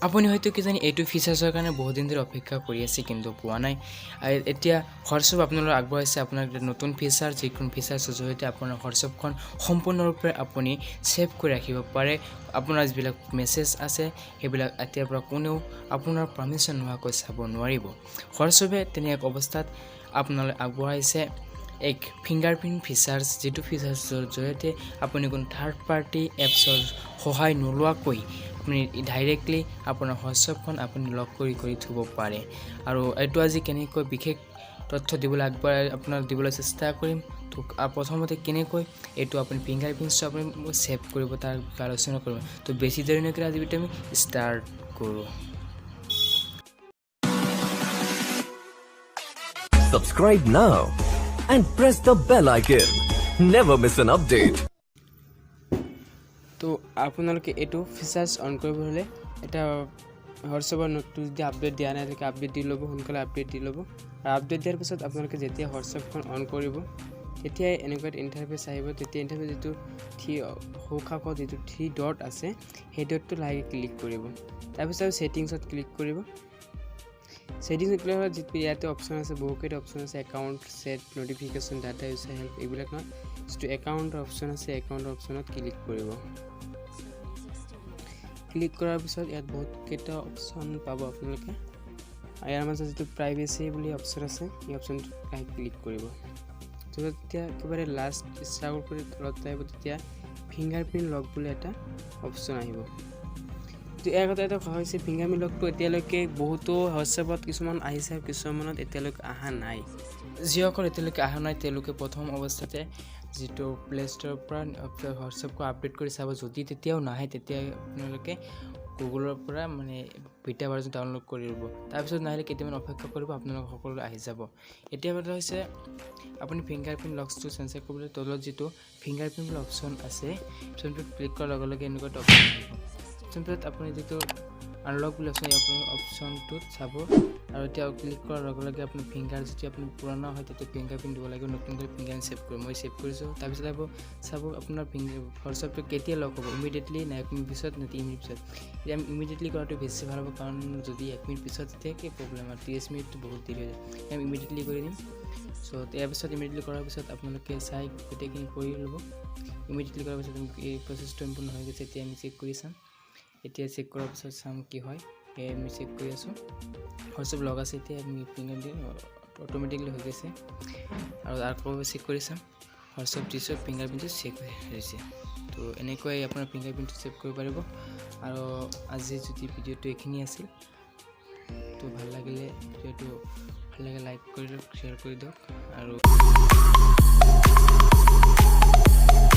আপুনি হয়তো কি জানি এইটো ফিচাৰ্ছৰ কাৰণে বহুত দিন ধৰি অপেক্ষা কৰি আছে কিন্তু পোৱা নাই এতিয়া হোৱাটছএপ আপোনালোক আগবঢ়াইছে আপোনাৰ নতুন ফিচাৰ যিকোনো ফিচাৰ্ছৰ জৰিয়তে আপোনাৰ হোৱাটছএপখন সম্পূৰ্ণৰূপে আপুনি ছেভ কৰি ৰাখিব পাৰে আপোনাৰ যিবিলাক মেছেজ আছে সেইবিলাক এতিয়াৰ পৰা কোনেও আপোনাৰ পাৰ্মিশ্যন নোহোৱাকৈ চাব নোৱাৰিব হোৱাটছএপে তেনে এক অৱস্থাত আপোনালোক আগবঢ়াইছে এক ফিংগাৰপ্ৰিণ্ট ফিচাৰ্ছ যিটো ফিচাৰ্ছৰ জৰিয়তে আপুনি কোনো থাৰ্ড পাৰ্টি এপছৰ সহায় নোলোৱাকৈ আপুনি ডাইৰেক্টলি আপোনাৰ হোৱাটছএপখন আপুনি লক কৰি থ'ব পাৰে আৰু এইটো আজি কেনেকৈ বিশেষ তথ্য দিবলৈ আপোনাক দিবলৈ চেষ্টা কৰিম তো প্ৰথমতে কেনেকৈ এইটো আপুনি ফিংগাৰপ্ৰিণ্টছ আপুনি ছেভ কৰিব তাৰ আলোচনা কৰিম তো বেছি দেৰি নকৰি আজি আমি ষ্টাৰ্ট কৰোঁ Subscribe now and press the bell icon. Never miss an update. তো আপোনালোকে এইটো ফিচাৰ্ছ অন কৰিব হ'লে এটা হোৱাটছএপৰ নতুন যদি আপডেট দিয়া নাই থাকে আপডেট দি ল'ব সোনকালে আপডেট দি ল'ব আৰু আপডেট দিয়াৰ পিছত আপোনালোকে যেতিয়া হোৱাটছএপখন অন কৰিব তেতিয়াই এনেকুৱা এটা ইণ্টাৰফেচ আহিব তেতিয়া ইণ্টাৰফেচ যিটো সোঁকাষত যিটো 3 ডট আছে সেই ডটটো লাহে ক্লিক কৰিব তাৰপিছত ছেটিংছত ক্লিক কৰিব ছেটিংছত ক্লিক হ'লে যিটো ইয়াতে অপশ্যন আছে বহুকেইটা অপশ্যন আছে account set notification data user help এইবিলাক নহয় যিটো একাউণ্টৰ অপশ্যন আছে একাউণ্টৰ অপশ্যনত ক্লিক কৰিব ক্লিক কৰাৰ পিছত ইয়াত বহুতকেইটা অপশ্যন পাব আপোনালোকে ইয়াৰ মাজত যিটো প্ৰাইভেচি বুলি অপশ্যন আছে এই অপশ্যনটো ক্লিক কৰিব যেতিয়া একেবাৰে লাষ্ট ষ্টাৰ্ট কৰি তলত আহিব তেতিয়া ফিংগাৰপ্ৰিণ্ট লক বুলি এটা অপশ্যন আহিব তো ইয়াৰ কথা এটা কোৱা হৈছে ফিংগাৰপ্ৰিণ্ট লকটো এতিয়ালৈকে বহুতো হোৱাটছএপত কিছুমান আহিছে কিছুমানত এতিয়ালৈকে অহা নাই যিসকল এতিয়ালৈকে অহা নাই তেওঁলোকে প্ৰথম অৱস্থাতে যিটো প্লে ষ্ট'ৰৰ পৰা হোৱাটছএপটো আপডেট কৰি চাব যদি তেতিয়াও নাহে তেতিয়া আপোনালোকে গুগলৰ পৰা মানে বিটা ভাৰ্জন ডাউনলোড কৰি ল'ব তাৰপিছত নাহিলে কেইটামান অপেক্ষা কৰিব আপোনালোক সকলো আহি যাব এতিয়া কথা হৈছে আপুনি ফিংগাৰপ্ৰিণ্ট লকছটো চেঞ্চাৰ কৰিবলৈ তলত যিটো ফিংগাৰপ্ৰিণ্ট অপশ্যন আছে অপশ্যনটোত ক্লিক কৰাৰ লগে লগে এনেকুৱা এটা অপশ্যন আহিব অপশ্যনটোত আপুনি যিটো আনলক বুলি অপশ্যন আপোনাৰ অপশ্যনটোত চাব আৰু এতিয়া ক্লিক কৰাৰ লগে লগে আপুনি ফিংগাৰ যেতিয়া আপুনি পুৰণা হয় তেতিয়া ফিংগাৰপ্ৰিণ্ট দিব লাগিব নতুনকৈ ফিংগাৰপ্ৰিণ্ট ছেভ কৰিব মই ছেভ কৰিছোঁ তাৰপিছত চাব আপোনাৰ হোৱাটছএপটো কেতিয়া লক হ'ব ইমিডিয়েটলি নে 1 মিনিট পিছত নে 3 মিনিট পিছত এতিয়া আমি ইমিডিয়েটলি কৰাটো বেছি ভাল হ'ব কাৰণ যদি 1 মিনিট পিছত তেতিয়া কি প্ৰব্লেম আৰু 30 মিনিটটো বহুত দেৰি হৈ যায় আমি ইমিডিয়েটলি কৰি দিম চ' ইয়াৰ পিছত ইমিডিয়েটলি কৰাৰ পিছত আপোনালোকে চাই গোটেইখিনি কৰি ল'ব ইমিডিয়েটলি কৰাৰ পিছত এই প্ৰচেছটো সম্পূৰ্ণ হৈ গৈছে এতিয়া আমি চেক কৰি চাম এতিয়া চেক কৰাৰ পিছত চাম কি হয় আমি চেক কৰি আছোঁ হোৱাটছএপ লগ আছে এতিয়া আমি ফিংগাৰ দি অট'মেটিকলি হৈ গৈছে আৰু আকৌ চেক কৰি চাম হোৱাটছএপ দিছোঁ ফিংগাৰপ্ৰিণ্টটো চেক হৈছে তো এনেকৈ আপোনাৰ ফিংগাৰপ্ৰিণ্টটো ছেভ কৰিব পাৰিব আৰু আজি যদি ভিডিঅ'টো এইখিনি আছিল তো ভাল লাগিলে ভিডিঅ'টো ভাল লাগে লাইক কৰি দিয়ক শ্বেয়াৰ কৰি দিয়ক আৰু